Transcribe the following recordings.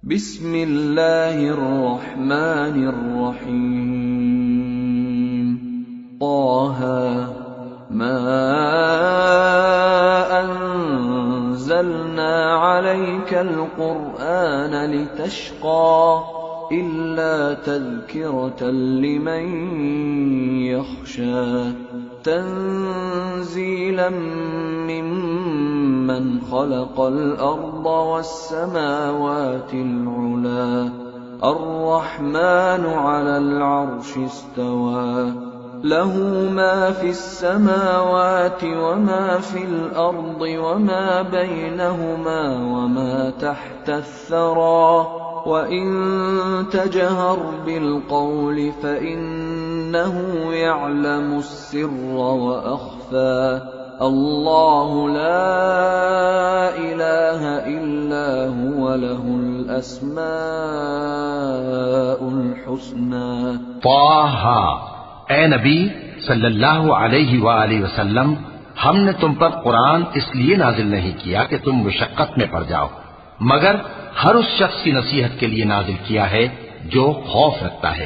بسم اللہ الرحمن الرحیم طه ما انزلنا عليك القرآن لتشقى إلا تذكرة لمن يخشى تنزيلا ممن خلق الأرض والسماوات العلى الرحمن على العرش استوى له ما في السماوات وما في الأرض وما بينهما وما تحت الثرى وَإِن تَجْهَرْ بِالْقَوْلِ فَإِنَّهُ يَعْلَمُ السِّرَّ وَأَخْفَى اللَّهُ لَا إِلَٰهَ إِلَّا هُوَ لَهُ الْأَسْمَاءُ الْحُسْنَى طه، اے نبی صلی اللہ علیہ وآلہ وسلم، ہم نے تم پر قرآن اس لیے نازل نہیں کیا کہ تم مشقت میں پڑ جاؤ، مگر ہر اس شخص کی نصیحت کے لیے نازل کیا ہے جو خوف رکھتا ہے۔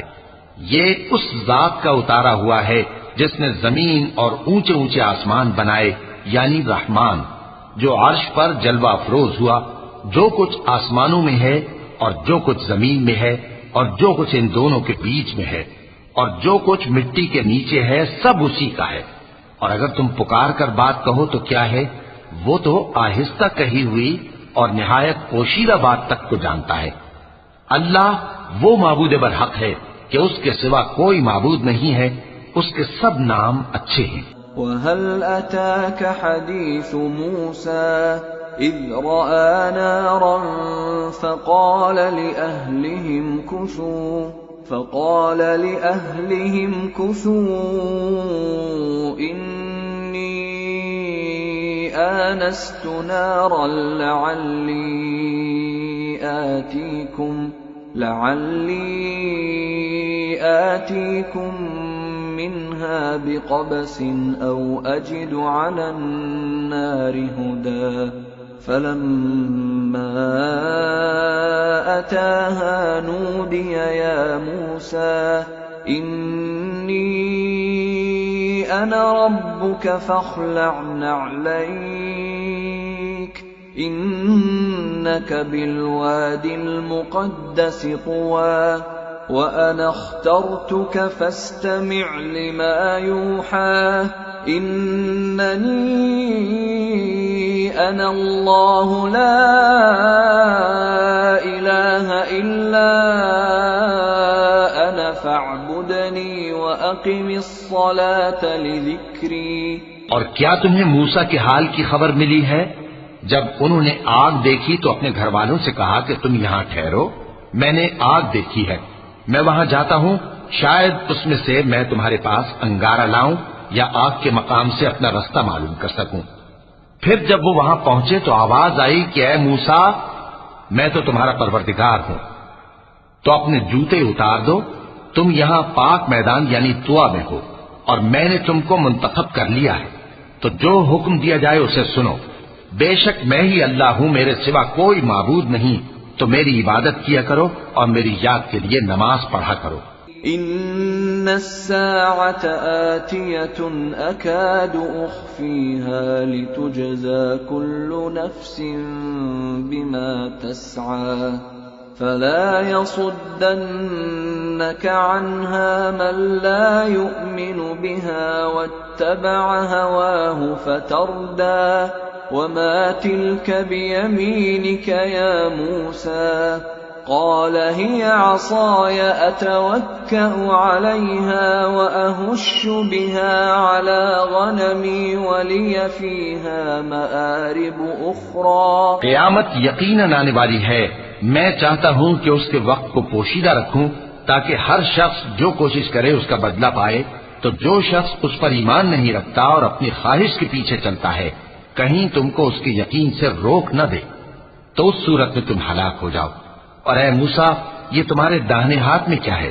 یہ اس ذات کا اتارا ہوا ہے جس نے زمین اور اونچے اونچے آسمان بنائے، یعنی رحمان، جو عرش پر جلوہ افروز ہوا۔ جو کچھ آسمانوں میں ہے اور جو کچھ زمین میں ہے اور جو کچھ ان دونوں کے بیچ میں ہے اور جو کچھ مٹی کے نیچے ہے، سب اسی کا ہے۔ اور اگر تم پکار کر بات کہو تو کیا ہے، وہ تو آہستہ کہی ہوئی اور نہایت پوشیدہ بات تک کو جانتا ہے۔ اللہ وہ معبود برحق ہے کہ اس کے سوا کوئی معبود نہیں ہے، اس کے سب نام اچھے ہیں۔ وَهَلْ أَتَاكَ حَدِيثُ مُوسَىٰ إِذْ رَأَىٰ نَارًا فَقَالَ لِأَهْلِهِمْ كُثُوا إِنِّي آنست نارا لعلی آتیکم منها بقبس أو أجد على النار هدى فلما أتاها نودي يا موسى إني أنا ربك فاخلع نعليك إنك بالواد المقدس طوى وأنا اخترتك فاستمع لما يوحى إنني أنا الله لا إله إلا أنا فاعبدني وأقم الصلاة لذكري۔ اور کیا تمہیں موسیٰ کے حال کی خبر ملی ہے؟ جب انہوں نے آگ دیکھی تو اپنے گھر والوں سے کہا کہ تم یہاں ٹھہرو، میں نے آگ دیکھی ہے، میں وہاں جاتا ہوں، شاید اس میں سے میں تمہارے پاس انگارہ لاؤں یا آگ کے مقام سے اپنا رستہ معلوم کر سکوں۔ پھر جب وہ وہاں پہنچے تو آواز آئی کہ اے موسیٰ، میں تو تمہارا پروردگار ہوں، تو اپنے جوتے اتار دو، تم یہاں پاک میدان یعنی طوا میں ہو اور میں نے تم کو منتخب کر لیا ہے، تو جو حکم دیا جائے اسے سنو۔ بے شک میں ہی اللہ ہوں، میرے سوا کوئی معبود نہیں، تو میری عبادت کیا کرو اور میری یاد کے لیے نماز پڑھا کرو۔ ان الساعة آتية أكاد أخفيها لتجزى كل نفس بما تسعى فلا يصدنك عنها من لا يؤمن بها واتبع هواه فتردى وما تلك بيمينك يا موسى قال هي عصاي أتوكأ عليها وأهش بها على غنمي ولي فيها مآرب أخرى۔ قیامت یقیناً آنے والی ہے، میں چاہتا ہوں کہ اس کے وقت کو پوشیدہ رکھوں تاکہ ہر شخص جو کوشش کرے اس کا بدلہ پائے، تو جو شخص اس پر ایمان نہیں رکھتا اور اپنی خواہش کے پیچھے چلتا ہے کہیں تم کو اس کے یقین سے روک نہ دے، تو اس صورت میں تم ہلاک ہو جاؤ۔ اور اے موسیٰ، یہ تمہارے داہنے ہاتھ میں کیا ہے؟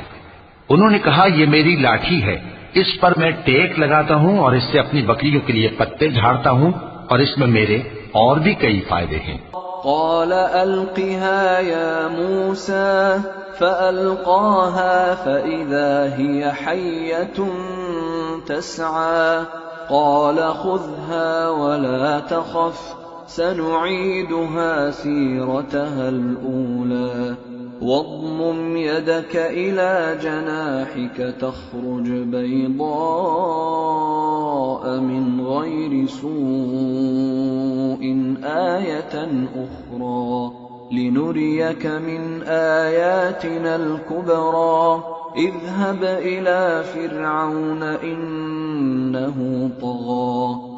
انہوں نے کہا یہ میری لاٹھی ہے، اس پر میں ٹیک لگاتا ہوں اور اس سے اپنی بکریوں کے لیے پتے جھاڑتا ہوں اور اس میں میرے اور بھی کئی فائدے ہیں۔ قال ألقها يا موسى فألقاها فإذا هي حية تسعى قال خذها ولا تخف سنعيدها سيرتها الأولى واضمم يدك إلى جناحك تخرج بيضاء من غير سوء آية أخرى لنريك من آياتنا الكبرى اذهب إلى فرعون إنه طغى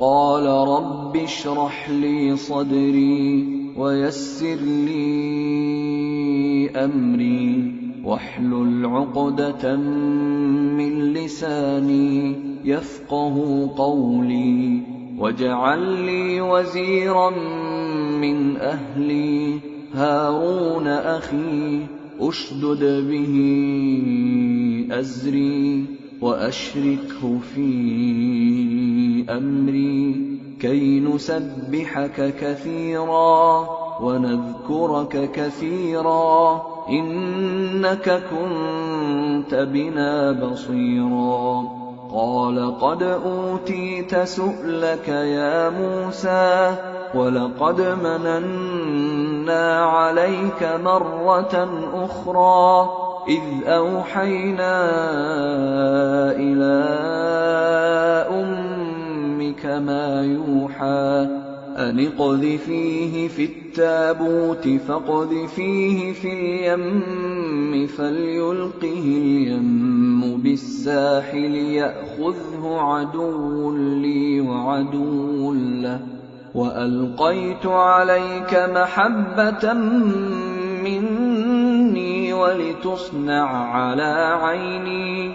قال رب اشرح لي صدري ويسر لي أمري واحلل عقدة من لساني يفقه قولي واجعل لي وزيرا من أهلي هارون أخي أشدد به أزري وأشركه في أمري كي نسبحك كثيرا ونذكرك كثيرا إنك كنت بنا بصيرا قال قد أوتيت سؤلك يا موسى ولقد مننا عليك مرة أخرى إذ أوحينا إلى أمك ما يوحى أن اقذفيه في التابوت فاقذفيه في اليم فليلقه اليم بالساحل يأخذه عدو لي وعدو له وألقيت عليك محبة مني ولتصنع على عيني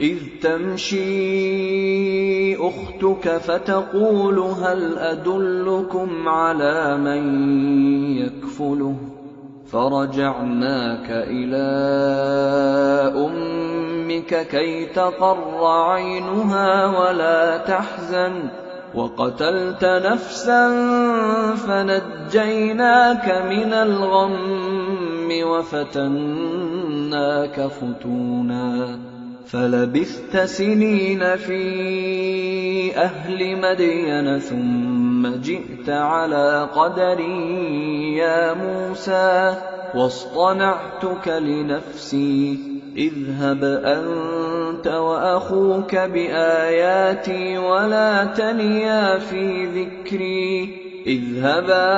إذ تمشي أختك فتقول هل أدلكم على من يكفله فرجعناك إلى أمك كي تقر عينها ولا تحزن وقتلت نفسا فنجيناك من الغم وفتناك فتونا فلبثت سنين في أهل مدين ثم جئت على قدري يا موسى واصطنعتك لنفسي اذهب أنت وأخوك بآياتي ولا تنيا في ذكري اذهبا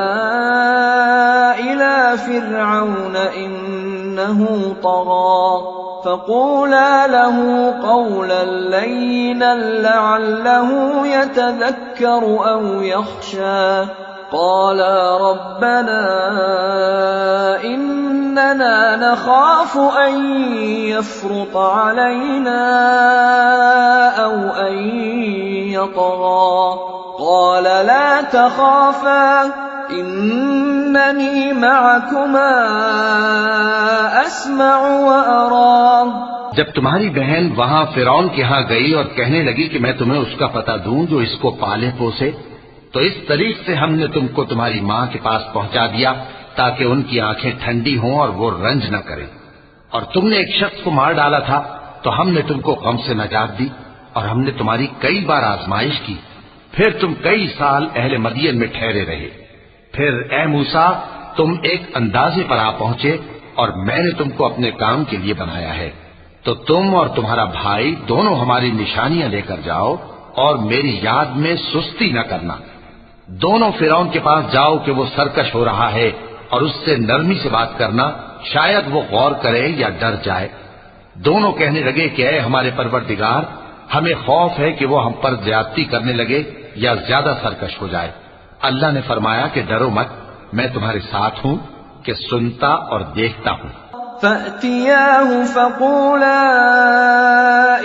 إلى فرعون إنه طغى فقولا له قولا لينا لعله يتذكر أو يخشى قالا ربنا إننا نخاف أن يفرط علينا أو أن يطغى قال لا تخافا إنني معكما أسمع وأرى. جب تمہاری بہن وہاں فرعون کے ہاں گئی اور کہنے لگی کہ میں تمہیں اس کا پتہ دوں جو اس کو پالے پوسے، تو اس طریق سے ہم نے تم کو تمہاری ماں کے پاس پہنچا دیا تاکہ ان کی آنکھیں ٹھنڈی ہوں اور وہ رنج نہ کریں. اور تم نے ایک شخص کو مار ڈالا تھا تو ہم نے تم کو غم سے نجات دی، اور ہم نے تمہاری کئی بار آزمائش کی، پھر تم کئی سال اہل مدین میں ٹھہرے رہے. پھر اے موسیٰ تم ایک اندازے پر آ پہنچے اور میں نے تم کو اپنے کام کے لیے بنایا ہے، تو تم اور تمہارا بھائی دونوں ہماری نشانیاں لے کر جاؤ اور میری یاد میں سستی نہ کرنا. دونوں فرعون کے پاس جاؤ کہ وہ سرکش ہو رہا ہے، اور اس سے نرمی سے بات کرنا، شاید وہ غور کرے یا ڈر جائے. دونوں کہنے لگے کہ اے ہمارے پروردگار، ہمیں خوف ہے کہ وہ ہم پر زیادتی کرنے لگے یا زیادہ سرکش ہو جائے. اللہ نے فرمایا کہ ڈرو مت، میں تمہارے ساتھ ہوں کہ سنتا اور دیکھتا ہوں. فَأْتِيَاهُ فَقُولَا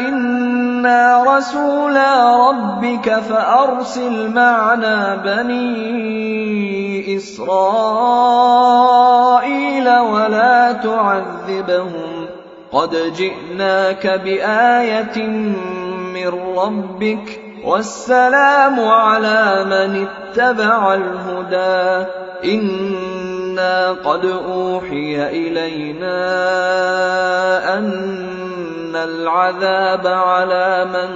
إِنَّا رَسُولَا رَبِّكَ فَأَرْسِلْ مَعَنَا بَنِي إِسْرَائِيلَ وَلَا تُعَذِّبْهُمْ قَدْ جِئْنَاكَ بِآيَةٍ مِّن رَّبِّكَ وَالسَّلَامُ عَلَىٰ مَنِ اتَّبَعَ الْهُدَىٰ إِنَّا قَدْ أُوحِيَ إِلَيْنَا أَنَّ الْعَذَابَ عَلَىٰ مَن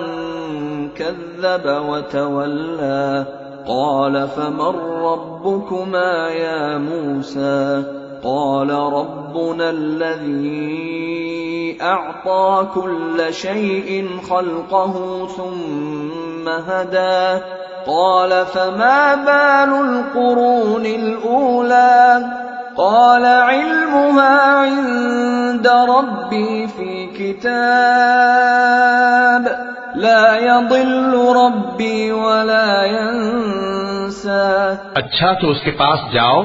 كَذَّبَ وَتَوَلَّىٰ قَالَ فَمَن رَّبُّكُمَا يَا مُوسَىٰ قَالَ رَبُّنَا الَّذِي أَعْطَىٰ كُلَّ شَيْءٍ خَلْقَهُ ثُمَّ هَدَىٰ قَالَ فَمَا بَالُ الْقُرُونِ الْأُولَىٰ قَالَ عِلْمُهَا عِندَ رَبِّي فِي كِتَابٍ لَا يَضِلُّ رَبِّي وَلَا يَنسَىٰ. اچھا تو اس کے پاس جاؤ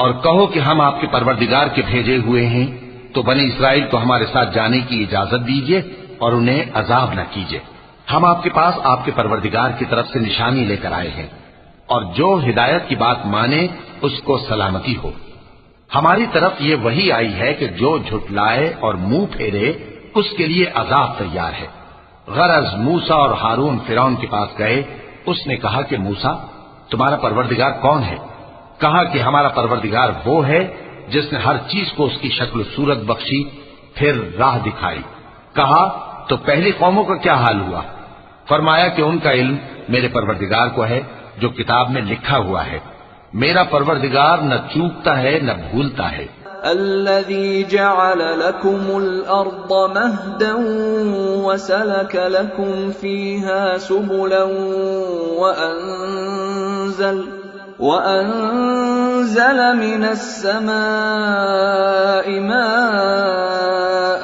اور کہو کہ ہم آپ کے پروردگار کے بھیجے ہوئے ہیں، تو بنی اسرائیل کو ہمارے ساتھ جانے کی اجازت دیجیے اور انہیں عذاب نہ کیجیے. ہم آپ کے پاس آپ کے پروردگار کی طرف سے نشانی لے کر آئے ہیں، اور جو ہدایت کی بات مانے اس کو سلامتی ہو. ہماری طرف یہ وحی آئی ہے کہ جو جھٹلائے اور منہ پھیرے اس کے لیے عذاب تیار ہے. غرض موسیٰ اور ہارون فرعون کے پاس گئے. اس نے کہا کہ موسیٰ تمہارا پروردگار کون ہے؟ کہا کہ ہمارا پروردگار وہ ہے جس نے ہر چیز کو اس کی شکل و صورت بخشی، پھر راہ دکھائی. کہا تو پہلی قوموں کا کیا حال ہوا؟ فرمایا کہ ان کا علم میرے پروردگار کو ہے جو کتاب میں لکھا ہوا ہے. میرا پروردگار نہ چوکتا ہے نہ بھولتا ہے. الذي جعل لكم الأرض مهدا وسلك لكم فيها سبلا وأنزل من السماء ماء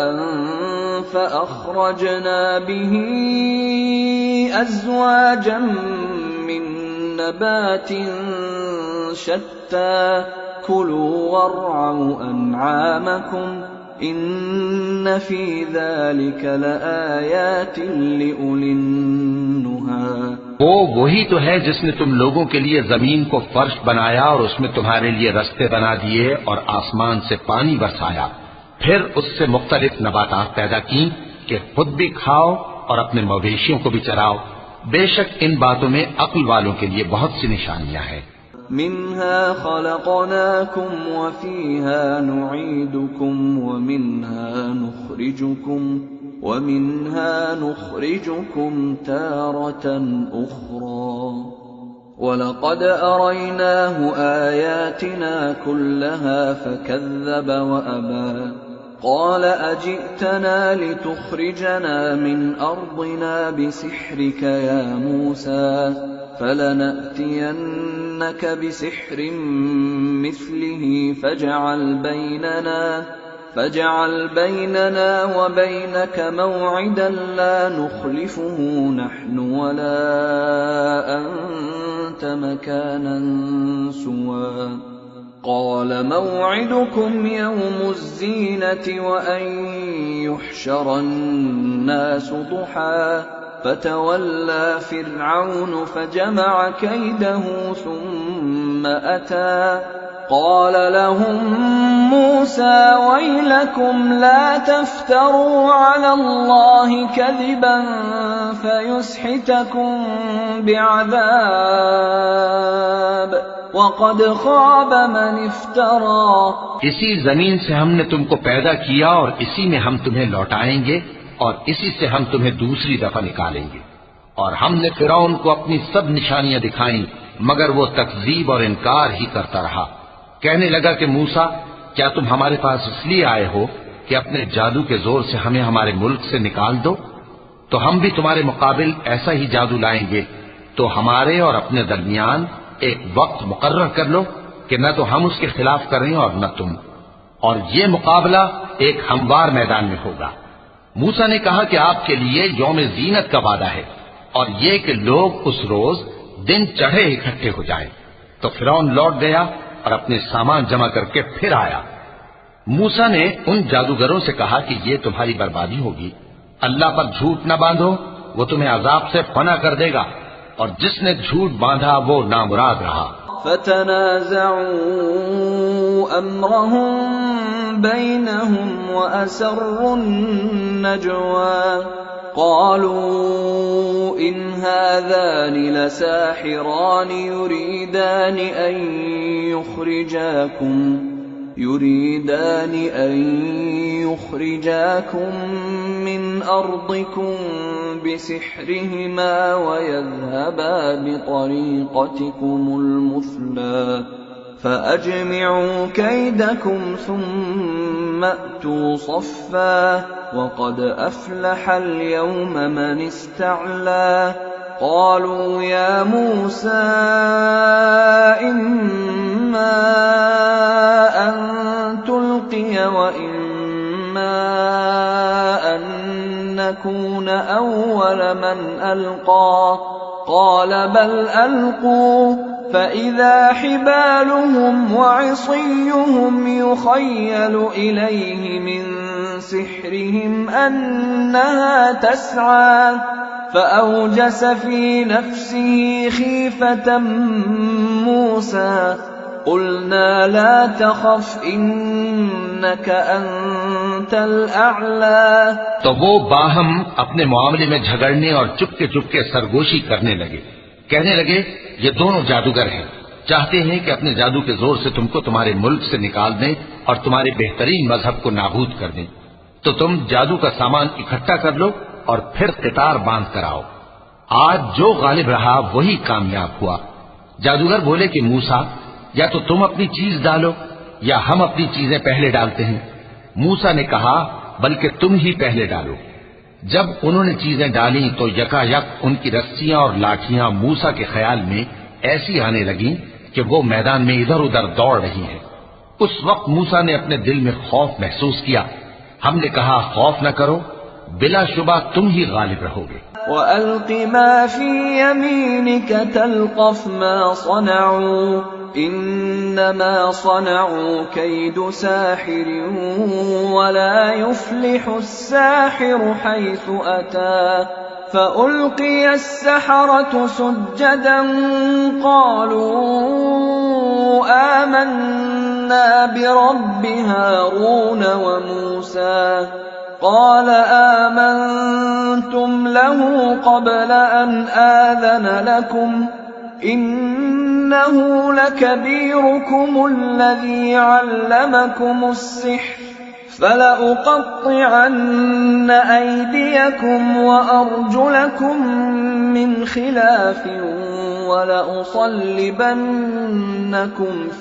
فأخرجنا به أزواجا من نبات شتى كلوا وارعوا أنعامكم إن في ذلك لآيات لأولي النهى. وہ وہی تو ہے جس نے تم لوگوں کے لیے زمین کو فرش بنایا اور اس میں تمہارے لیے رستے بنا دیے اور آسمان سے پانی برسایا، پھر اس سے مختلف نباتات پیدا کی کہ خود بھی کھاؤ اور اپنے مویشیوں کو بھی چراؤ. بے شک ان باتوں میں عقل والوں کے لیے بہت سی نشانیاں ہیں. منها خلقناكم وفيها نعيدكم ومنها نخرجكم تارة أخرى ولقد أريناه آياتنا كلها فكذب وأبى قال أجئتنا لتخرجنا من أرضنا بسحرك يا موسى فلنأتينك بسحر مثله فاجعل بيننا وبينك موعدا لا نخلفه نحن ولا أنت مكانا سوى قال موعدكم يوم الزينة وأن يحشر الناس ضحى فتولى فرعون فجمع كيده ثم ثم أتى قال لهم موسى ويلكم لا تفتروا على الله كذبا فيسحتكم بعذاب وقد خاب من افترى. اسی زمین سے ہم نے تم کو پیدا کیا اور اسی میں ہم تمہیں لوٹائیں گے اور اسی سے ہم تمہیں دوسری دفعہ نکالیں گے. اور ہم نے فرعون کو اپنی سب نشانیاں دکھائیں مگر وہ تکذیب اور انکار ہی کرتا رہا. کہنے لگا کہ موسیٰ کیا تم ہمارے پاس اس لیے آئے ہو کہ اپنے جادو کے زور سے ہمیں ہمارے ملک سے نکال دو؟ تو ہم بھی تمہارے مقابل ایسا ہی جادو لائیں گے. تو ہمارے اور اپنے درمیان ایک وقت مقرر کر لو کہ نہ تو ہم اس کے خلاف کریں اور نہ تم، اور یہ مقابلہ ایک ہموار میدان میں ہوگا. موسیٰ نے کہا کہ آپ کے لیے یوم زینت کا وعدہ ہے اور یہ کہ لوگ اس روز دن چڑھے اکٹھے ہو جائیں. تو فرعون لوٹ گیا اور اپنے سامان جمع کر کے پھر آیا. موسیٰ نے ان جادوگروں سے کہا کہ یہ تمہاری بربادی ہوگی. اللہ پر جھوٹ نہ باندھو، وہ تمہیں عذاب سے پناہ کر دے گا، اور جس نے جھوٹ باندھا وہ نامراد رہا. فتنازعوا امرهم بينهم واسروا النجوى قالوا ان هذان لساحران يريدان أن يخرجاكم من أرضكم بسحرهما ويذهبا بطريقتكم المثلى فأجمعوا كيدكم ثم أتوا صفا وقد أفلح اليوم من استعلى. قالوا يا موسى إما أن تلقي وإما أن نكون أول من ألقى قال بل ألقوا فإذا حبالهم وعصيهم يخيل إليه من سحرهم أنها تسعى فأوجس في نفسه خيفة موسى قلنا لا تخف إنك أنت الأعلى. تو وہ باہم اپنے معاملے میں جھگڑنے اور چپکے چپکے سرگوشی کرنے لگے. کہنے لگے یہ دونوں جادوگر ہیں، چاہتے ہیں کہ اپنے جادو کے زور سے تم کو تمہارے ملک سے نکال دیں اور تمہارے بہترین مذہب کو نابود کر دیں. تو تم جادو کا سامان اکٹھا کر لو اور پھر قطار باندھ کر آؤ. آج جو غالب رہا وہی کامیاب ہوا. جادوگر بولے کہ موسیٰ یا تو تم اپنی چیز ڈالو یا ہم اپنی چیزیں پہلے ڈالتے ہیں. موسیٰ نے کہا بلکہ تم ہی پہلے ڈالو. جب انہوں نے چیزیں ڈالیں تو یکا یک ان کی رسیاں اور لاٹھیاں موسیٰ کے خیال میں ایسی آنے لگیں کہ وہ میدان میں ادھر ادھر دوڑ رہی ہیں. اس وقت موسیٰ نے اپنے دل میں خوف محسوس کیا. ہم نے کہا خوف نہ کرو، بلا شبہ تم ہی غالب رہو گے. وَأَلْقِ مَا فِي يَمِينِكَ تَلْقَفْ مَا صَنَعُوا إِنَّمَا صَنَعُوا كَيْدُ سَاحِرٍ وَلَا يُفْلِحُ السَّاحِرُ حَيْثُ أَتَى. فَأُلْقِيَ السَّحَرَةُ سُجَّدًا قَالُوا آمَنَّا بِرَبِّ هَارُونَ وَمُوسَى. قال آمنتم له قبل أن آذن لكم إنه لكبيركم الذي علمكم السحر فلأقطعن أيديكم وأرجلكم من خلاف ولأصلبنكم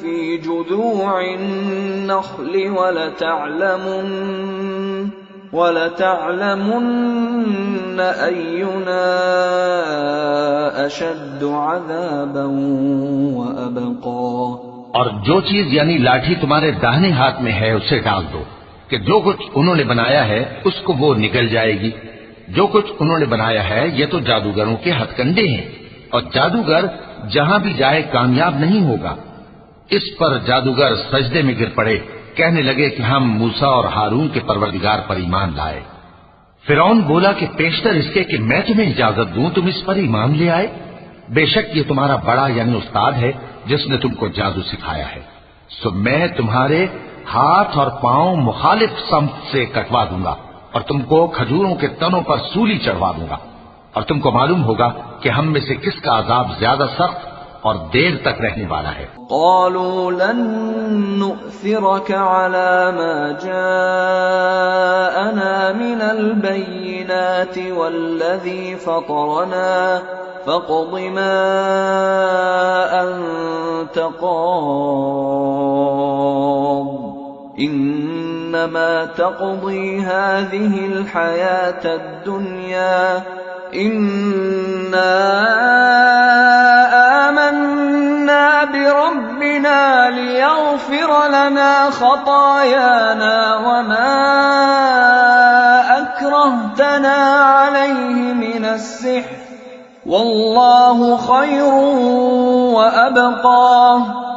في جذوع النخل ولتعلمن أينا أشد عذابا وأبقى. اور جو چیز یعنی لاٹھی تمہارے داہنے ہاتھ میں ہے اسے ڈال دو کہ جو کچھ انہوں نے بنایا ہے اس کو وہ نگل جائے گی. جو کچھ انہوں نے بنایا ہے یہ تو جادوگروں کے ہتھ کنڈے ہیں اور جادوگر جہاں بھی جائے کامیاب نہیں ہوگا. اس پر جادوگر سجدے میں گر پڑے، کہنے لگے کہ ہم موسیٰ اور ہارون کے پروردگار پر ایمان لائے. فرعون بولا کہ پیشتر اس کے کہ میں تمہیں اجازت دوں تم اس پر ایمان لے آئے. بے شک یہ تمہارا بڑا یعنی استاد ہے جس نے تم کو جادو سکھایا ہے، سو میں تمہارے ہاتھ اور پاؤں مخالف سمت سے کٹوا دوں گا اور تم کو کھجوروں کے تنوں پر سولی چڑھوا دوں گا، اور تم کو معلوم ہوگا کہ ہم میں سے کس کا عذاب زیادہ سخت اور دیر تک رہنے والا ہے۔ قالوا لن نؤثرك على ما جاءنا من البينات والذي فطرنا فاقض ما أنت قاض إنما تقضي هذه الحياة الدنيا إنا آمنا بربنا ليغفر لنا خطايانا وما أكرهتنا عليه من السحر والله خير وأبقى۔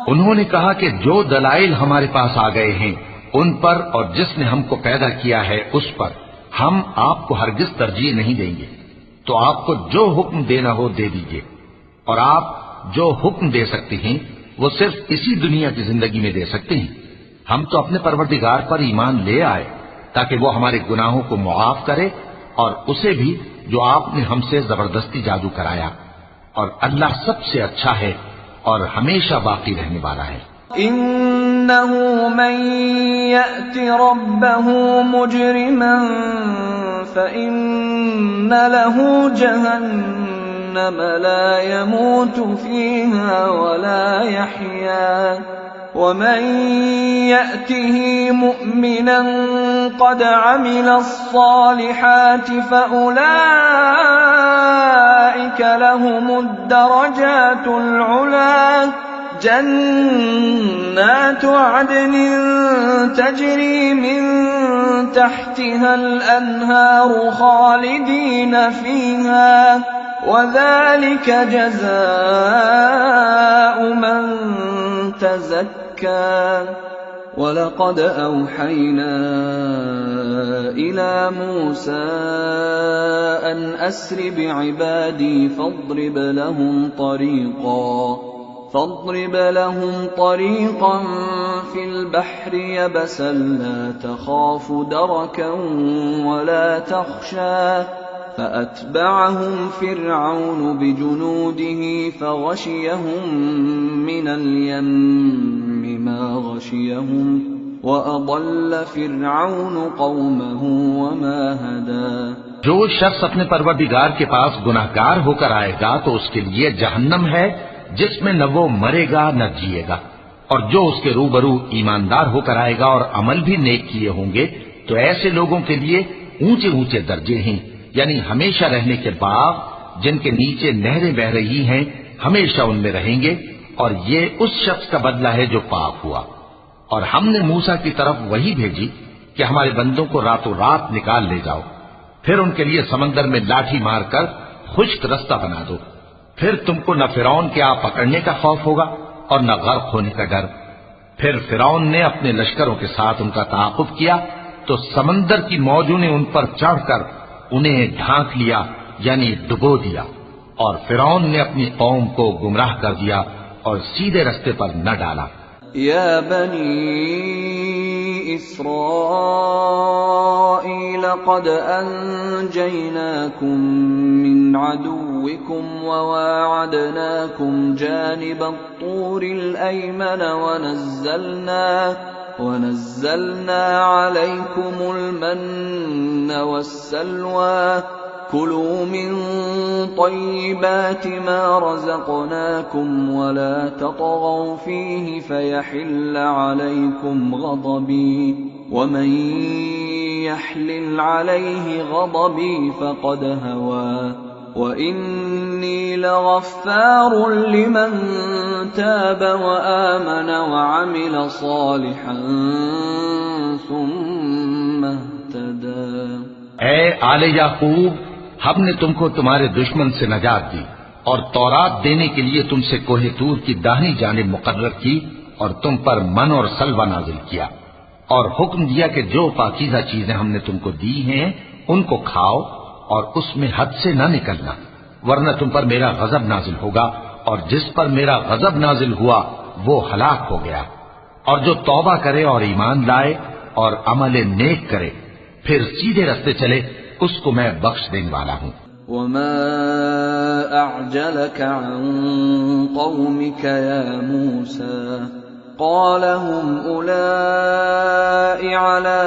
انہوں نے کہا کہ جو دلائل ہمارے پاس آ گئے ہیں ان پر اور جس نے ہم کو پیدا کیا ہے اس پر ہم آپ کو ہرگز ترجیح نہیں دیں گے، تو آپ کو جو حکم دینا ہو دے دیجیے، اور آپ جو حکم دے سکتے ہیں وہ صرف اسی دنیا کی زندگی میں دے سکتے ہیں۔ ہم تو اپنے پروردگار پر ایمان لے آئے تاکہ وہ ہمارے گناہوں کو معاف کرے، اور اسے بھی جو آپ نے ہم سے زبردستی جادو کرایا، اور اللہ سب سے اچھا ہے اور ہمیشہ باقی رہنے والا ہے۔ إنه من يأت ربه مجرما فإن له جهنم لا يموت فيها ولا يحيا ومن يأته مؤمنا قد عمل الصالحات فأولئك لهم الدرجات العلى جنات عدن تجري من تحتها الأنهار خالدين فيها وذلك جزاء من تزكى وَلَقَدْ أَوْحَيْنَا إِلَى مُوسَىٰ أَنْ أَسْرِ بِعِبَادِي فَاضْرِبْ لَهُمْ طَرِيقًا فِي الْبَحْرِ يَبَسًا لَا تَخَافُ دَرَكًا وَلَا تَخْشَىٰ فَأَتْبَعَهُمْ فِرْعَوْنُ بِجُنُودِهِ فَغَشِيَهُم مِّنَ الْيَمِّ مَا غَشِيَهُمْ وَأَضَلَّ فِرْعَوْنُ قَوْمَهُ وَمَا هَدَىٰ۔ جو شخص اپنے پروردگار کے پاس گناہگار ہو کر آئے گا تو اس کے لیے جہنم ہے جس میں نہ وہ مرے گا نہ جیے گا، اور جو اس کے روبرو ایماندار ہو کر آئے گا اور عمل بھی نیک کیے ہوں گے تو ایسے لوگوں کے لیے اونچے اونچے درجے ہیں، یعنی ہمیشہ رہنے کے باغ جن کے نیچے نہریں بہ رہی ہیں، ہمیشہ ان میں رہیں گے، اور یہ اس شخص کا بدلہ ہے جو پاک ہوا۔ اور ہم نے موسیٰ کی طرف وہی بھیجی کہ ہمارے بندوں کو راتوں رات نکال لے جاؤ، پھر ان کے لیے سمندر میں لاٹھی مار کر خشک رستہ بنا دو، پھر تم کو نہ فرعون کے آ پکڑنے کا خوف ہوگا اور نہ غرق ہونے کا ڈر۔ پھر فرعون نے اپنے لشکروں کے ساتھ ان کا تعاقب کیا تو سمندر کی موجوں نے ان پر چڑھ کر انہیں ڈھانک لیا، یعنی ڈبو دیا، اور فرعون نے اپنی قوم کو گمراہ کر دیا اور سیدھے رستے پر نہ ڈالا۔ یا بنی اسرائیل قد انجیناکم من عدوکم وواعدناکم جانب الطور الایمن ونزلنا علیکم المن والسلوى كلوا من طيبات ما رزقناكم ولا تطغوا فيه فيحل عليكم غضبي ومن يحلل عليه غضبي فقد هوى وإني لغفار لمن تاب وآمن وعمل صالحا ثم اهتدى۔ اے آل یعقوب، ہم نے تم کو تمہارے دشمن سے نجات دی اور تورات دینے کے لیے تم سے کوہ طور کی داہنی جانب مقرر کی اور تم پر من اور سلوہ نازل کیا، اور حکم دیا کہ جو پاکیزہ چیزیں ہم نے تم کو دی ہیں ان کو کھاؤ اور اس میں حد سے نہ نکلنا، ورنہ تم پر میرا غضب نازل ہوگا اور جس پر میرا غضب نازل ہوا وہ ہلاک ہو گیا، اور جو توبہ کرے اور ایمان لائے اور عمل نیک کرے پھر سیدھے رستے چلے اس کو میں بخش دینے والا ہوں۔ وما أعجلك عن قومك يا موسى قال هم أولئك على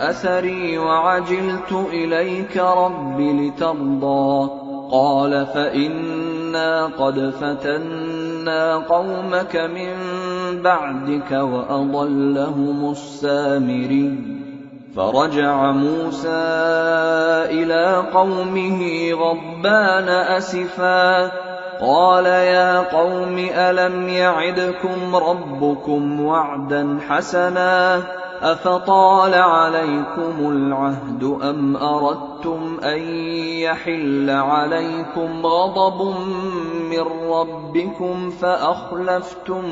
أثري وعجلت إليك رب لترضى قال فإنا قد فتنا قومك من بعدك وأضلهم السامري فرجع موسى إلى قومه غضبان أسفا قال يا قوم ألم يعدكم ربكم وعدا حسنا أفطال عليكم العهد أم أردتم أن يحل عليكم غضب من ربكم فأخلفتم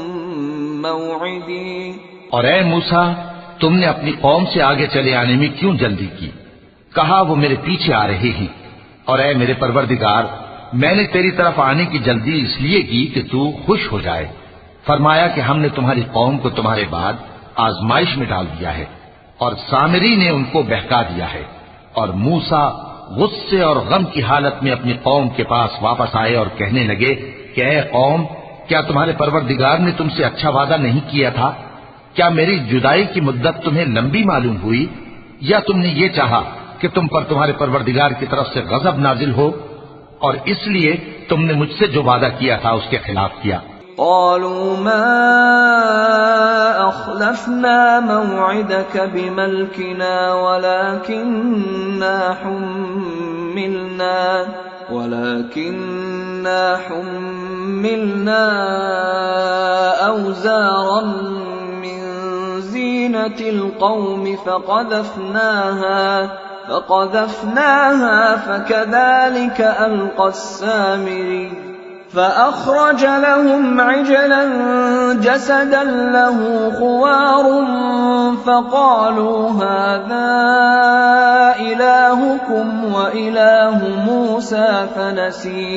موعدي۔ اور اے موسیٰ، تم نے اپنی قوم سے آگے چلے آنے میں کیوں جلدی کی؟ کہا وہ میرے پیچھے آ رہے ہیں۔ اور اے میرے پروردگار، میں نے تیری طرف آنے کی جلدی اس لیے کی کہ تو خوش ہو جائے۔ فرمایا کہ ہم نے تمہاری قوم کو تمہارے بعد آزمائش میں ڈال دیا ہے اور سامری نے ان کو بہکا دیا ہے۔ اور موسیٰ غصے اور غم کی حالت میں اپنی قوم کے پاس واپس آئے اور کہنے لگے کہ اے قوم، کیا تمہارے پروردگار نے تم سے اچھا وعدہ نہیں کیا تھا؟ کیا میری جدائی کی مدت تمہیں لمبی معلوم ہوئی، یا تم نے یہ چاہا کہ تم پر تمہارے پروردگار کی طرف سے غضب نازل ہو اور اس لیے تم نے مجھ سے جو وعدہ کیا تھا اس کے خلاف کیا؟ قالوا ما أخلفنا موعدك بملكنا ولكننا حملنا أوزارا من زينة القوم فقذفناها فكذلك ألقى السامري فأخرج لهم عجلا جسدا له خوار فقالوا هذا إلهكم وإله موسى فنسي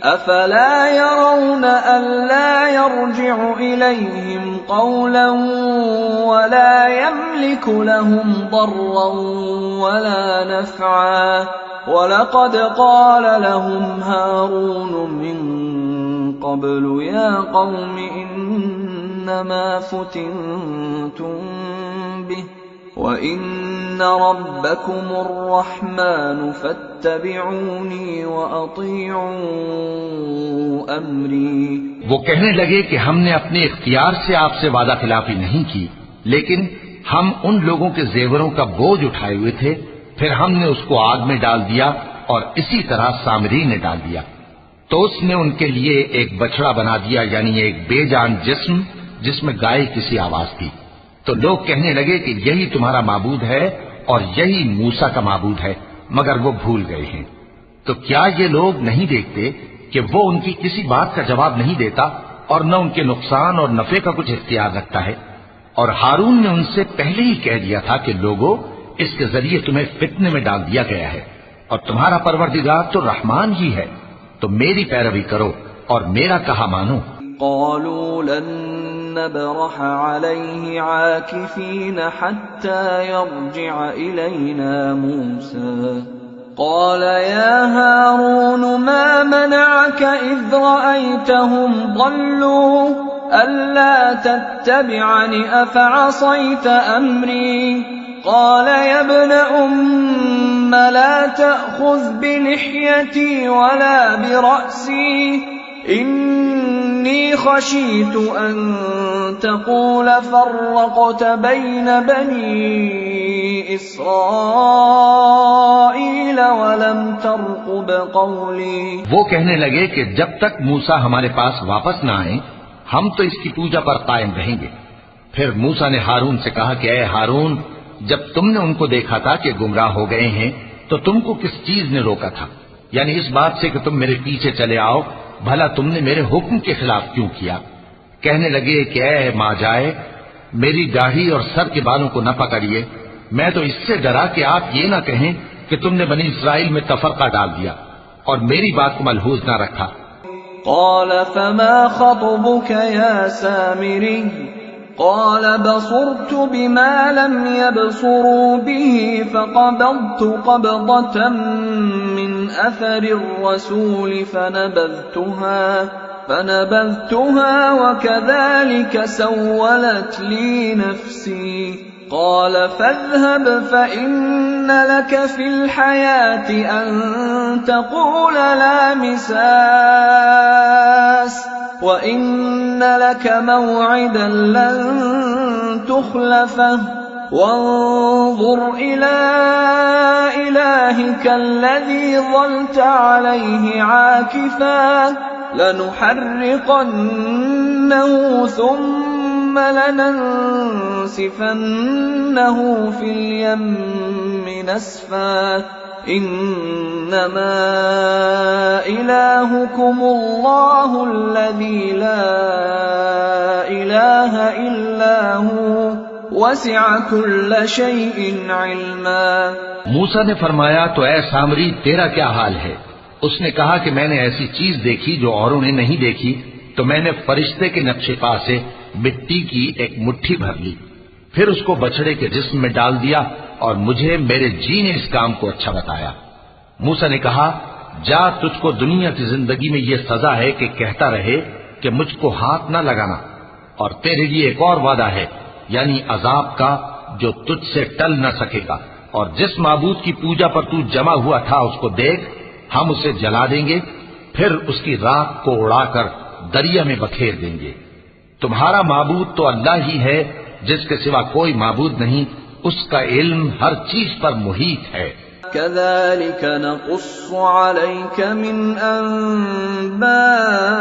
أفلا يرون ألا يرجع إليهم قولا ولا يملك لهم ضرا ولا نفعا ولقد قال لهم هارون من قبل يا قوم إنما فتنتم به وَإِنَّ رَبَّكُمُ الرَّحْمَنُ فَاتَّبِعُونِي وَأَطِيعُوا أَمْرِي۔ وہ کہنے لگے کہ ہم نے اپنے اختیار سے آپ سے وعدہ خلافی نہیں کی، لیکن ہم ان لوگوں کے زیوروں کا بوجھ اٹھائے ہوئے تھے، پھر ہم نے اس کو آگ میں ڈال دیا اور اسی طرح سامری نے ڈال دیا۔ تو اس نے ان کے لیے ایک بچڑا بنا دیا، یعنی ایک بے جان جسم جس میں گائے کسی آواز تھی۔ تو لوگ کہنے لگے کہ یہی تمہارا معبود ہے اور یہی موسیٰ کا معبود ہے، مگر وہ بھول گئے ہیں۔ تو کیا یہ لوگ نہیں دیکھتے کہ وہ ان کی کسی بات کا جواب نہیں دیتا اور نہ ان کے نقصان اور نفع کا کچھ اختیار رکھتا ہے؟ اور ہارون نے ان سے پہلے ہی کہہ دیا تھا کہ لوگوں، اس کے ذریعے تمہیں فتنے میں ڈال دیا گیا ہے، اور تمہارا پروردگار تو رحمان ہی ہے، تو میری پیروی کرو اور میرا کہا مانو۔ قالوا لن نبرح عليه عاكفين حتى يرجع إلينا موسى قال يا هارون ما منعك إذ رأيتهم ضلوا ألا تتبعني أفعصيت أمري قال يا ابن أم لا تأخذ بلحيتي ولا برأسي إني خشيت أن تقول فرقت بين بني إسرائيل ولم ترقب قولي۔ وہ کہنے لگے کہ جب تک موسیٰ ہمارے پاس واپس نہ آئیں ہم تو اس کی پوجا پر قائم رہیں گے۔ پھر موسیٰ نے ہارون سے کہا کہ اے ہارون، جب تم نے ان کو دیکھا تھا کہ گمراہ ہو گئے ہیں تو تم کو کس چیز نے روکا تھا؟ یعنی اس بات سے کہ تم میرے پیچھے چلے آؤ، بھلا تم نے میرے حکم کے خلاف کیوں کیا؟ کہنے لگے کہ اے ماں جائے، میری داڑھی اور سر کے بالوں کو نہ پکڑیے، میں تو اس سے ڈرا کہ آپ یہ نہ کہیں کہ تم نے بنی اسرائیل میں تفرقہ ڈال دیا اور میری بات کو ملحوظ نہ رکھا۔ قال فما خطبك يا سامري قال بصرت بما لم يبصروا به فقبضت قبضة من أثر الرسول فنبذتها وكذلك سولت لي نفسي قال فاذهب فإن لك في الحياة أن تقول لا مساس وإن لك موعدا لن تخلفه وانظر إلى إلهك الذي ظلت عليه عاكفا لنحرقنه ثم لننسفنه في اليم نسفا إنما إلهكم الله الذي لا إله إلا هو وسع كل شيء علما. موسیٰ نے فرمایا تو اے سامری تیرا کیا حال ہے؟ اس نے کہا کہ میں نے ایسی چیز دیکھی جو اوروں نے نہیں دیکھی، تو میں نے فرشتے کے نقش پا سے مٹی کی ایک مٹھی بھر لی، پھر اس کو بچڑے کے جسم میں ڈال دیا اور مجھے میرے جی نے اس کام کو اچھا بتایا. موسیٰ نے کہا جا، تجھ کو دنیا کی زندگی میں یہ سزا ہے کہ کہتا رہے کہ مجھ کو ہاتھ نہ لگانا، اور تیرے لیے ایک اور وعدہ ہے، یعنی عذاب کا جو تجھ سے ٹل نہ سکے گا. اور جس معبود کی پوجا پر تو جمع ہوا تھا اس کو دیکھ، ہم اسے جلا دیں گے، پھر اس کی راکھ کو اڑا کر دریا میں بکھیر دیں گے. تمہارا معبود تو اللہ ہی ہے جس کے سوا کوئی معبود نہیں، اس کا علم ہر چیز پر محیط ہے. كذلك نقص عليك من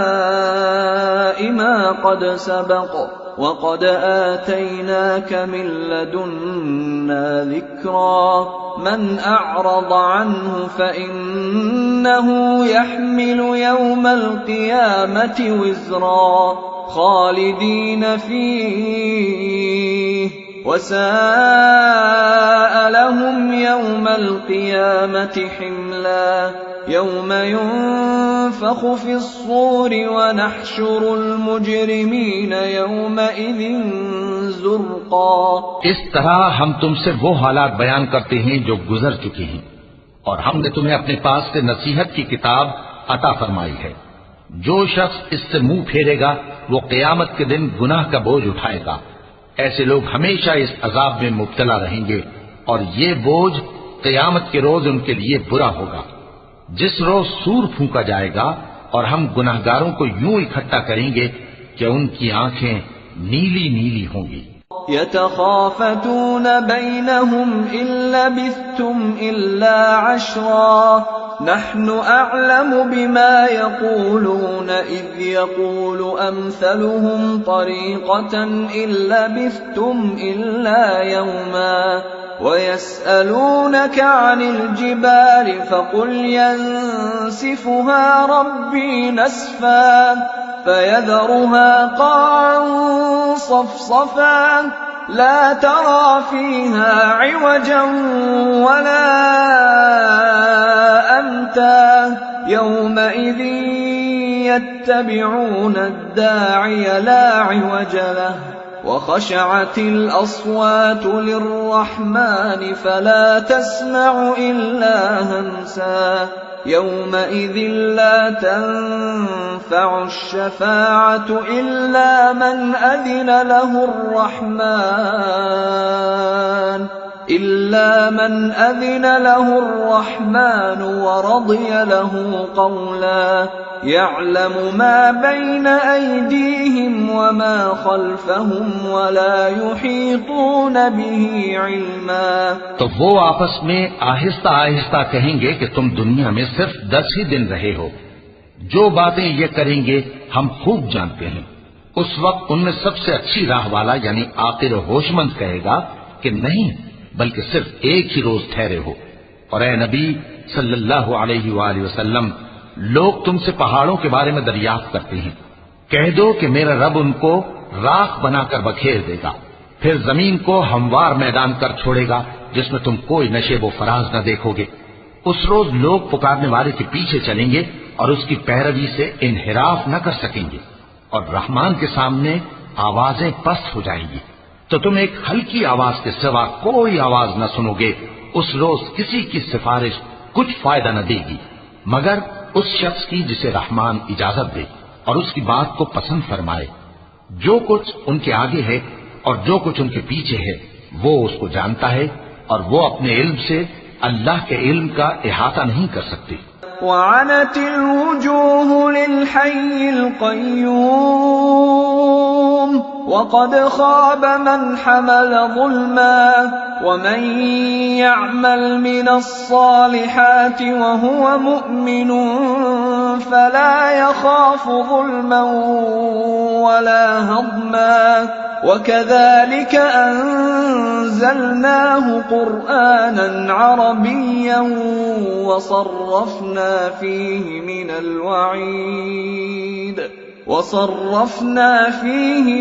أنباء ما قد سبق وقد آتيناك من لدنا ذكرا من أعرض عنه فإنه يحمل يوم القيامة وزرا خالدين فيه وساء لهم يوم القيامة حملا يوم ينفخ في الصور ونحشر المجرمين يومئذ زرقا. اس طرح ہم تم سے وہ حالات بیان کرتے ہیں جو گزر چکے ہیں، اور ہم نے تمہیں اپنے پاس سے نصیحت کی کتاب عطا فرمائی ہے. جو شخص اس سے منہ پھیرے گا وہ قیامت کے دن گناہ کا بوجھ اٹھائے گا. ایسے لوگ ہمیشہ اس عذاب میں مبتلا رہیں گے، اور یہ بوجھ قیامت کے روز ان کے لیے برا ہوگا، جس روز سور پھونکا جائے گا اور ہم گناہگاروں کو یوں اکٹھا کریں گے کہ ان کی آنکھیں نیلی نیلی ہوں گی. يتخافتون بينهم إن لبثتم إلا عشرا نحن أعلم بما يقولون إذ يقول أمثلهم طريقة إن لبثتم إلا يوما ويسألونك عن الجبال فقل ينسفها ربي نسفا فيذرها قاعا صفصفا لا ترى فيها عوجا ولا أمتا يومئذ يتبعون الداعي لا عوج له وخشعت الأصوات للرحمن فلا تسمع إلا همسا يومئذ لا تنفع الشفاعة إلا من أذن له الرحمن ورضي له قولا يعلم ما بين أيديهم وما خلفهم ولا يحيطون به علما. تو وہ آپس میں آہستہ آہستہ کہیں گے کہ تم دنیا میں صرف 10 ہی دن رہے ہو، جو باتیں یہ کریں گے ہم خوب جانتے ہیں. اس وقت ان میں سب سے اچھی راہ والا یعنی عاقل و ہوش مند کہے گا کہ نہیں، بلکہ صرف ایک ہی روز ٹھہرے ہو. اور اے نبی صلی اللہ علیہ وآلہ وسلم، لوگ تم سے پہاڑوں کے بارے میں دریافت کرتے ہیں، کہہ دو کہ میرا رب ان کو راکھ بنا کر بکھیر دے گا، پھر زمین کو ہموار میدان کر چھوڑے گا جس میں تم کوئی نشیب و فراز نہ دیکھو گے. اس روز لوگ پکارنے والے کے پیچھے چلیں گے اور اس کی پیروی سے انحراف نہ کر سکیں گے، اور رحمان کے سامنے آوازیں پست ہو جائیں گی، تو تم ایک ہلکی آواز کے سوا کوئی آواز نہ سنو گے۔ اس روز کسی کی سفارش کچھ فائدہ نہ دے گی مگر اس شخص کی جسے رحمان اجازت دے اور اس کی بات کو پسند فرمائے۔ جو کچھ ان کے آگے ہے اور جو کچھ ان کے پیچھے ہے وہ اس کو جانتا ہے، اور وہ اپنے علم سے اللہ کے علم کا احاطہ نہیں کر سکتے۔ وعنت الوجوه للحي القيوم وقد خاب من حمل ظلما ومن يعمل من الصالحات وهو مؤمن فلا يخاف ظلما ولا هضما وكذلك أنزلناه قرآنا عربيا وصرفنا فيه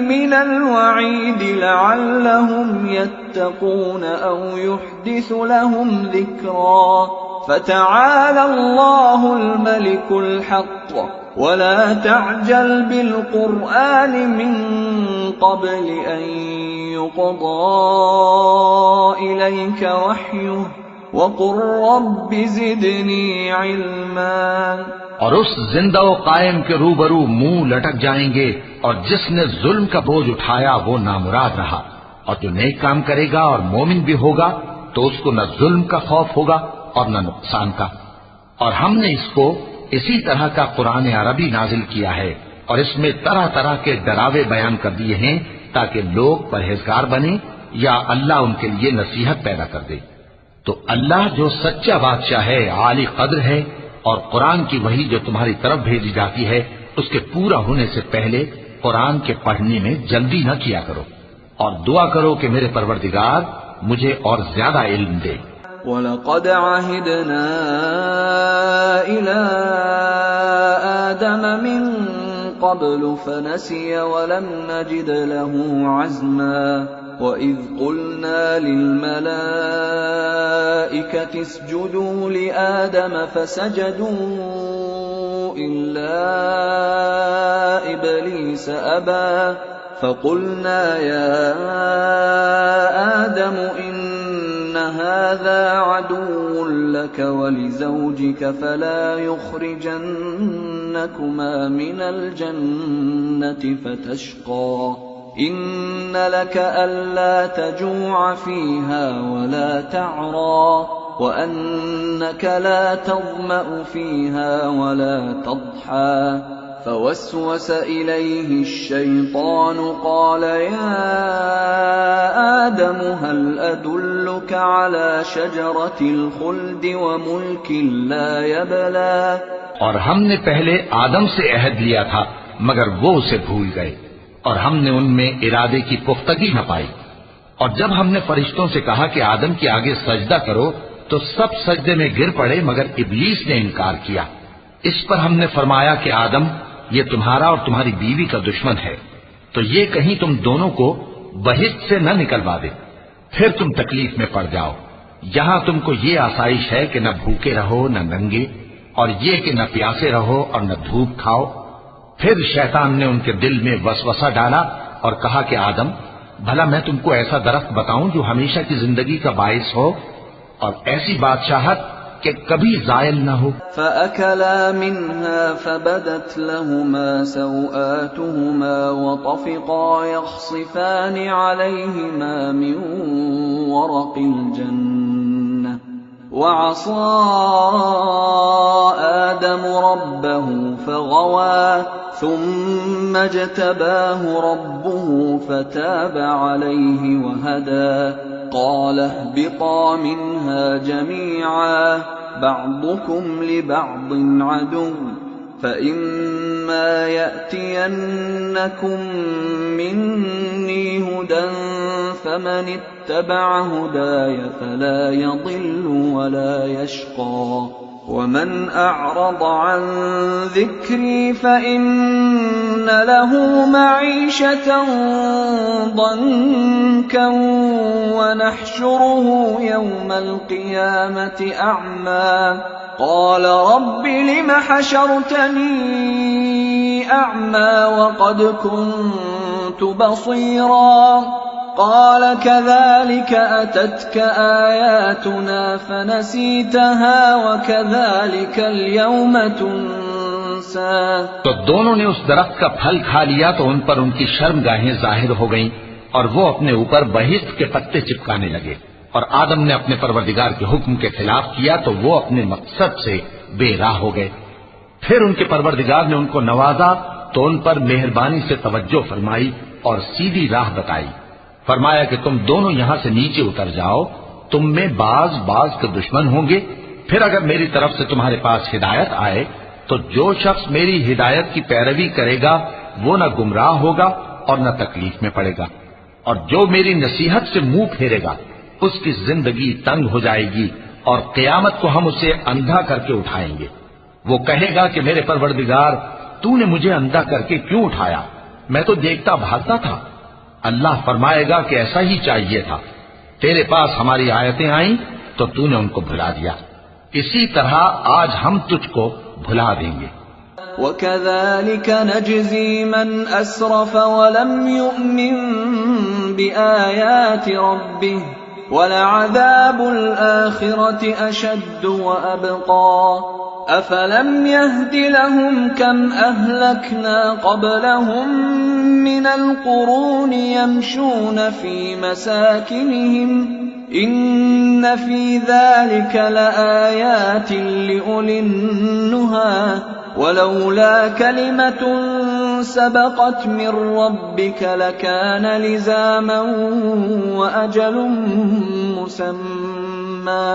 من الوعيد لعلهم يتقون أو يحدث لهم ذكرا فتعالى الله الملك الحق ولا تعجل بالقرآن من قبل أن يقضى إليك وحيه وقل رب زدنی علما۔ اور اس زندہ و قائم کے روبرو منہ لٹک جائیں گے، اور جس نے ظلم کا بوجھ اٹھایا وہ نامراد رہا، اور جو نیک کام کرے گا اور مومن بھی ہوگا تو اس کو نہ ظلم کا خوف ہوگا اور نہ نقصان کا۔ اور ہم نے اس کو اسی طرح کا قرآن عربی نازل کیا ہے، اور اس میں طرح طرح کے ڈراوے بیان کر دیے ہیں تاکہ لوگ پرہیزگار بنیں یا اللہ ان کے لیے نصیحت پیدا کر دے۔ تو اللہ جو سچا بادشاہ ہے، عالی قدر ہے، اور قرآن کی وحی جو تمہاری طرف بھیجی جاتی ہے اس کے پورا ہونے سے پہلے قرآن کے پڑھنے میں جلدی نہ کیا کرو، اور دعا کرو کہ میرے پروردگار مجھے اور زیادہ علم دے۔ وَلَقَدْ عَهِدْنَا إِلَىٰ آدَمَ مِن قَبْلُ فَنَسِيَ وَلَمْ نَجِدْ لَهُ عَزْمًا وَإِذْ قُلْنَا لِلْمَلَائِكَةِ اسْجُدُوا لِآدَمَ فَسَجَدُوا إِلَّا إِبْلِيسَ أَبَىٰ فَقُلْنَا يَا آدَمُ إِنَّ هَٰذَا عَدُوٌّ لَّكَ وَلِزَوْجِكَ فَلَا يُخْرِجَنَّكُمَا مِنَ الْجَنَّةِ فَتَشْقَىٰ إِنَّ لَكَ أَلَّا تَجُوعَ فِيهَا وَلَا تَعْرَىٰ وَأَنَّكَ لَا تَظْمَأُ فِيهَا وَلَا تَضْحَىٰ فوسوس إليه الشيطان قال يا آدم هل أدلك على شجرة الخلد وملك لا يبلى۔ اور ہم نے پہلے آدم سے عہد لیا تھا مگر وہ اسے بھول گئے، اور ہم نے ان میں ارادے کی پختگی نہ پائی۔ اور جب ہم نے فرشتوں سے کہا کہ آدم کے آگے سجدہ کرو تو سب سجدے میں گر پڑے مگر ابلیس نے انکار کیا۔ اس پر ہم نے فرمایا کہ آدم یہ تمہارا اور تمہاری بیوی کا دشمن ہے، تو یہ کہیں تم دونوں کو بہشت سے نہ نکلوا دے، پھر تم تکلیف میں پڑ جاؤ۔ یہاں تم کو یہ آسائش ہے کہ نہ بھوکے رہو نہ ننگے، اور یہ کہ نہ پیاسے رہو اور نہ دھوپ کھاؤ۔ پھر شیطان نے ان کے دل میں وسوسہ ڈالا اور کہا کہ آدم بھلا میں تم کو ایسا درخت بتاؤں جو ہمیشہ کی زندگی کا باعث ہو اور ایسی بادشاہت کہ کبھی زائل نہ ہو۔ فَأَكَلَا مِنْهَا فَبَدَتْ لَهُمَا سَوْآتُهُمَا وَطَفِقَا يَخْصِفَانِ عَلَيْهِمَا مِنْ وَرَقِ الْجَنَّةِ وَعَصَىٰ آدَمُ رَبَّهُ فَغَوَىٰ ثُمَّ اجْتَبَاهُ رَبُّهُ فَتَابَ عَلَيْهِ وَهَدَىٰ قَالَ اهْبِطَا مِنْهَا جَمِيعًا بَعْضُكُمْ لِبَعْضٍ عَدُوٌّ فَإِمَّا يَأْتِيَنَّكُم مِّنِّي هُدًى فَمَنِ اتَّبَعَ هُدَايَ فَلَا يَضِلُّ وَلَا يَشْقَىٰ وَمَنْ أَعْرَضَ عَن ذِكْرِي فَإِنَّ لَهُ مَعِيشَةً ضَنكًا وَنَحْشُرُهُ يَوْمَ الْقِيَامَةِ أَعْمَىٰ قال رب لم حشرتني أعمى وقد كنت بصيرا قال كذلك أتتك آياتنا فنسيتها وكذلك اليوم تنسى. تو دونوں نے اس درخت کا پھل کھا لیا تو ان پر ان کی شرمگاہیں ظاہر ہو گئیں اور وہ اپنے اوپر بہشت کے پتے چپکانے لگے. اور آدم نے اپنے پروردگار کے حکم کے خلاف کیا تو وہ اپنے مقصد سے بے راہ ہو گئے. پھر ان کے پروردگار نے ان کو نوازا تو ان پر مہربانی سے توجہ فرمائی اور سیدھی راہ بتائی. فرمایا کہ تم دونوں یہاں سے نیچے اتر جاؤ، تم میں بعض کے دشمن ہوں گے. پھر اگر میری طرف سے تمہارے پاس ہدایت آئے تو جو شخص میری ہدایت کی پیروی کرے گا وہ نہ گمراہ ہوگا اور نہ تکلیف میں پڑے گا، اور جو میری نصیحت سے منہ پھیرے گا اس کی زندگی تنگ ہو جائے گی اور قیامت کو ہم اسے اندھا کر کے اٹھائیں گے. وہ کہے گا کہ میرے پروردگار تو نے مجھے اندھا کر کے کیوں اٹھایا، میں تو دیکھتا بھاگتا تھا. اللہ فرمائے گا کہ ایسا ہی چاہیے تھا، تیرے پاس ہماری آیتیں آئیں تو تو نے ان کو بھلا دیا، اسی طرح آج ہم تجھ کو بھلا دیں گے. وَكَذَلِكَ نَجْزِي مَنْ أَسْرَفَ وَلَمْ يُؤْمِنْ بِآيَاتِ رَبِّهِ وَلَعَذَابُ الْآخِرَةِ أَشَدُّ وَأَبْقَى أَفَلَمْ يَهْدِ لَهُمْ كَمْ أَهْلَكْنَا قَبْلَهُمْ مِنَ الْقُرُونِ يَمْشُونَ فِي مَسَاكِنِهِمْ إِنَّ فِي ذَلِكَ لَآيَاتٍ لِأُولِي النُّهَى وَلَوْلَا كَلِمَةٌ سَبَقَتْ مِنْ رَبِّكَ لَكَانَ لِزَامًا وَأَجَلٌ مُّسَمًّى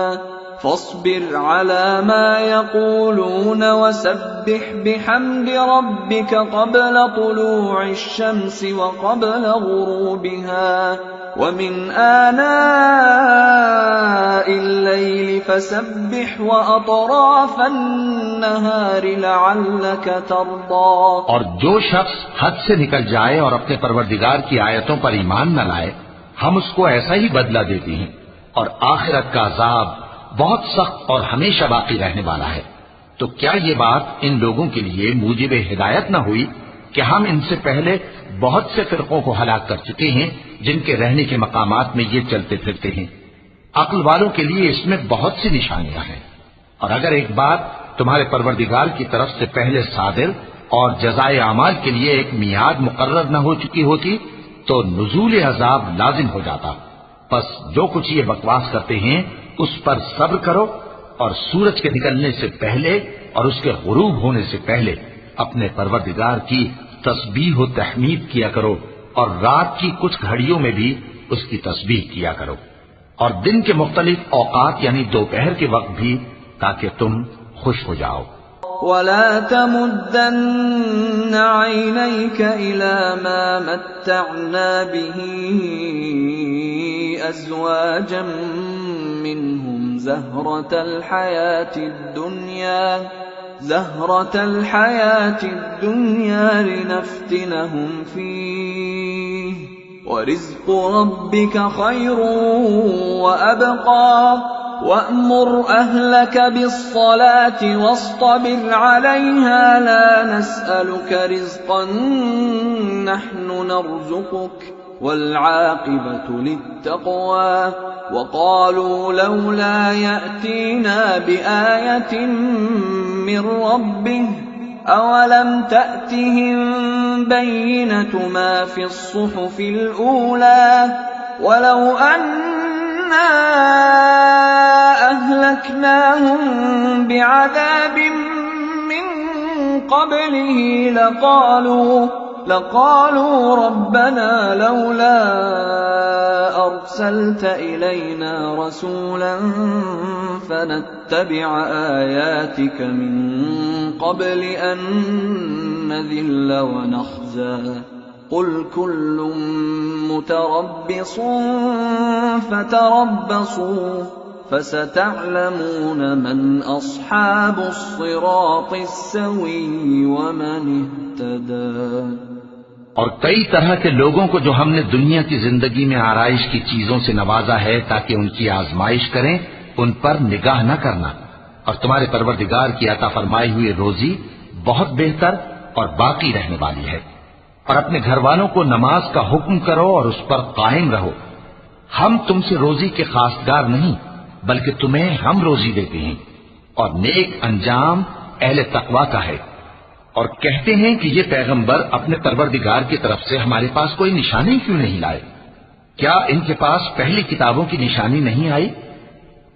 فاصبر على ما يقولون وسبح بحمد ربك قبل طلوع الشمس وقبل غروبها ومن آناء الليل فسبح وأطراف النهار لعلك ترضى. اور جو شخص حد سے نکل جائے اور اپنے پروردگار کی آیتوں پر ایمان نہ لائے ہم اس کو ایسا ہی بدلہ دیتے ہیں، اور آخرت کا عذاب بہت سخت اور ہمیشہ باقی رہنے والا ہے. تو کیا یہ بات ان لوگوں کے لیے موجب ہدایت نہ ہوئی کہ ہم ان سے پہلے بہت سے فرقوں کو ہلاک کر چکے ہیں جن کے رہنے کے مقامات میں یہ چلتے پھرتے ہیں. عقل والوں کے لیے اس میں بہت سی نشانیاں ہیں. اور اگر ایک بات تمہارے پروردگار کی طرف سے پہلے صادر اور جزائے اعمال کے لیے ایک میعاد مقرر نہ ہو چکی ہوتی تو نزول عذاب لازم ہو جاتا. بس جو کچھ یہ بکواس کرتے ہیں اس پر صبر کرو، اور سورج کے نکلنے سے پہلے اور اس کے غروب ہونے سے پہلے اپنے پروردگار کی تسبیح و تحمید کیا کرو، اور رات کی کچھ گھڑیوں میں بھی اس کی تسبیح کیا کرو، اور دن کے مختلف اوقات یعنی دوپہر کے وقت بھی، تاکہ تم خوش ہو جاؤ. وَلَا تَمُدَّنَّ عَيْنَيْكَ إِلَى مَا مَتَّعْنَا بِهِ أَزْوَاجًا مِّنْهُمْ زَهْرَةَ الْحَيَاةِ الدُّنْيَا لِنَفْتِنَهُمْ فِيهِ وَرِزْقُ رَبِّكَ خَيْرٌ وَأَبْقَى وَأْمُرْ أَهْلَكَ بِالصَّلَاةِ وَاصْطَبِرْ عَلَيْهَا لَا نَسْأَلُكَ رِزْقًا نَحْنُ نَرْزُقُكَ وَالْعَاقِبَةُ لِلتَّقْوَى وَقَالُوا لَوْلَا يَأْتِينَا بِآيَةٍ مِّن رَّبِّهِ أَوَلَمْ تَأْتِهِم بَيِّنَةُ مَا فِي الصُّحُفِ الْأُولَى وَلَوْ أَنَّا أَهْلَكْنَاهُم بِعَذَابٍ مِّن قَبْلِهِ لقالوا ربنا لولا أرسلت إلينا رسولا فنتبع آياتك من قبل أن نذل ونخزى قل كل متربص فتربصوا فستعلمون من أصحاب الصراط السوي ومن اهتدى. اور کئی طرح کے لوگوں کو جو ہم نے دنیا کی زندگی میں آرائش کی چیزوں سے نوازا ہے تاکہ ان کی آزمائش کریں، ان پر نگاہ نہ کرنا. اور تمہارے پروردگار کی عطا فرمائی ہوئی روزی بہت بہتر اور باقی رہنے والی ہے۔ اور اپنے گھر والوں کو نماز کا حکم کرو اور اس پر قائم رہو۔ ہم تم سے روزی کے خواستگار نہیں بلکہ تمہیں ہم روزی دیتے ہیں، اور نیک انجام اہل تقوی کا ہے۔ اور کہتے ہیں کہ یہ پیغمبر اپنے پروردگار کی طرف سے ہمارے پاس کوئی نشانی کیوں نہیں لائے؟ کیا ان کے پاس پہلی کتابوں کی نشانی نہیں آئی؟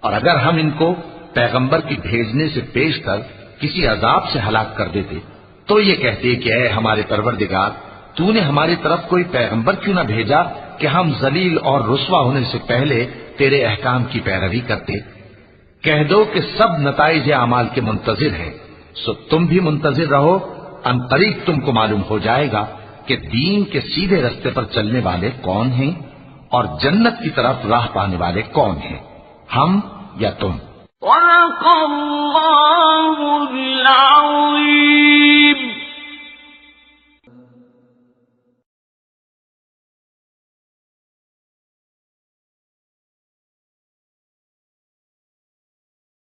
اور اگر ہم ان کو پیغمبر کی بھیجنے سے پیش کر کسی عذاب سے ہلاک کر دیتے تو یہ کہتے کہ اے ہمارے پروردگار، تو نے ہماری طرف کوئی پیغمبر کیوں نہ بھیجا کہ ہم ذلیل اور رسوا ہونے سے پہلے تیرے احکام کی پیروی کرتے۔ کہہ دو کہ سب نتائج اعمال کے منتظر ہیں، سو تم بھی منتظر رہو، ان قریب تم کو معلوم ہو جائے گا کہ دین کے سیدھے رستے پر چلنے والے کون ہیں اور جنت کی طرف راہ پانے والے کون ہیں، ہم یا تم۔ وَلَقَ اللَّهُ